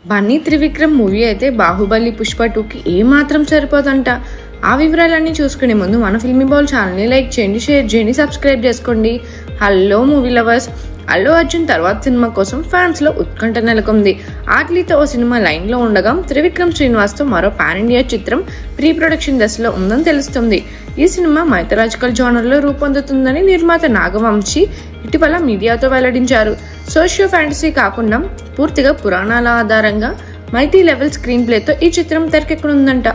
Bunny Trivikram movie అయితే బాహుబలి పుష్ప 2కి ఏమాత్రం సరిపోదంట. ఆ వివరాలన్నీ చూసుకునే ముందు మన ఫిల్మీ బౌల్ ఛానల్ని లైక్ చేయండి, షేర్ చేయండి, సబ్స్క్రైబ్ చేసుకోండి. Hello movie lovers, Allu Arjun తర్వాత సినిమా కోసం ఫ్యాన్స్లో ఉత్కంఠ నెలకొంది. ఆట్లీతో ఓ సినిమా లైన్లో ఉండగా త్రివిక్రమ్ శ్రీనివాస్తో మరో పాన్ ఇండియా చిత్రం ప్రీ ప్రొడక్షన్ దశలో ఉందని తెలుస్తుంది. ఈ సినిమా మైథలాజికల్ జానర్లో రూపొందుతుందని నిర్మాత నాగవంశీ ఇటీవల మీడియాతో వెల్లడించారు. సోషియో ఫ్యాంటసీ కాకుండా పూర్తిగా పురాణాల ఆధారంగా మల్టీ లెవెల్ స్క్రీన్ ప్లేతో ఈ చిత్రం తెరకెక్కనుందంట.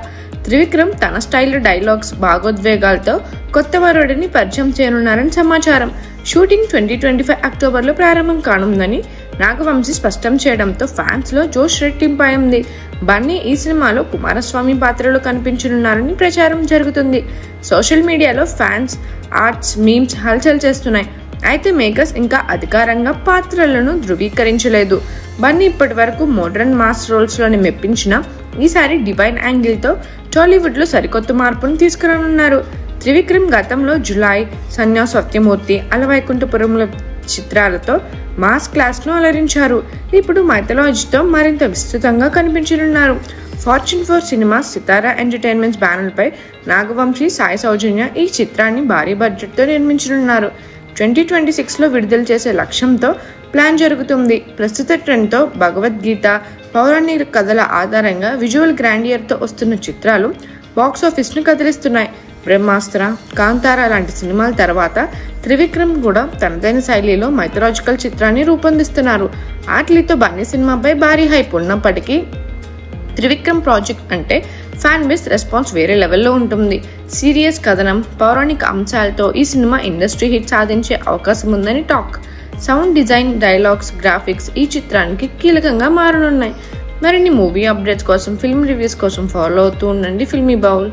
త్రివిక్రమ్ తన స్టైల్, డైలాగ్స్, భాగోద్వేగాలతో కొత్త వరుడిని పరిచయం చేయనున్నారని సమాచారం. షూటింగ్ 2025 అక్టోబర్లో ప్రారంభం కానుందని నాగవంశీ స్పష్టం చేయడంతో ఫ్యాన్స్లో జోష్ రెట్టింపైంది. బన్నీ ఈ సినిమాలో కుమారస్వామి పాత్రలో కనిపించనున్నారని ప్రచారం జరుగుతుంది. సోషల్ మీడియాలో ఫ్యాన్స్ ఆర్ట్స్, మీమ్స్ హల్చల్ చేస్తున్నాయి. అయితే మేకర్స్ ఇంకా అధికారంగా పాత్రలను ధృవీకరించలేదు. బన్నీ ఇప్పటి వరకు మోడ్రన్ మాస్ రోల్స్లోని మెప్పించిన ఈసారి డివైన్ యాంగిల్తో టాలీవుడ్లో సరికొత్త మార్పును తీసుకురానున్నారు. త్రివిక్రమ్ గతంలో జులై, సన్యా సత్యమూర్తి, అలవైకుంఠపురంలో చిత్రాలతో మాస్ క్లాస్ను అలరించారు. ఇప్పుడు మైథలాజీతో మరింత విస్తృతంగా కనిపించనున్నారు. ఫార్చ్యూన్ 4 సినిమాస్, సితారా ఎంటర్టైన్మెంట్స్ బ్యానర్పై నాగవంశీ, సాయి సౌజన్య ఈ చిత్రాన్ని భారీ బడ్జెట్తో నిర్మించనున్నారు. 2026లో విడుదల చేసే లక్ష్యంతో ప్లాన్ జరుగుతుంది. ప్రస్తుత ట్రెండ్తో భగవద్గీత, పౌరాణిక కథల ఆధారంగా విజువల్ గ్రాండియర్తో వస్తున్న చిత్రాలు బాక్సాఫీస్ను కదిలిస్తున్నాయి. బ్రహ్మాస్త్ర, కాంతారా లాంటి సినిమాల తర్వాత త్రివిక్రమ్ కూడా తనదైన శైలిలో మైథలాజికల్ చిత్రాన్ని రూపొందిస్తున్నారు. ఆట్లీతో బన్నీ సినిమాపై భారీ హైప్ ఉన్నప్పటికీ త్రివిక్రమ్ ప్రాజెక్ట్ అంటే ఫ్యాన్ బేస్ రెస్పాన్స్ వేరే లెవెల్లో ఉంటుంది. సీరియస్ కథనం, పౌరాణిక అంశాలతో ఈ సినిమా ఇండస్ట్రీ హిట్ సాధించే అవకాశం ఉందని talk. Sound design, dialogues, graphics ఈ చిత్రానికి కీలకంగా మారనున్నాయి. మరిన్ని మూవీ అప్డేట్స్ కోసం, ఫిల్మ్ రివ్యూస్ కోసం ఫాలో అవుతూ ఉండండి ఫిల్మీ బౌల్.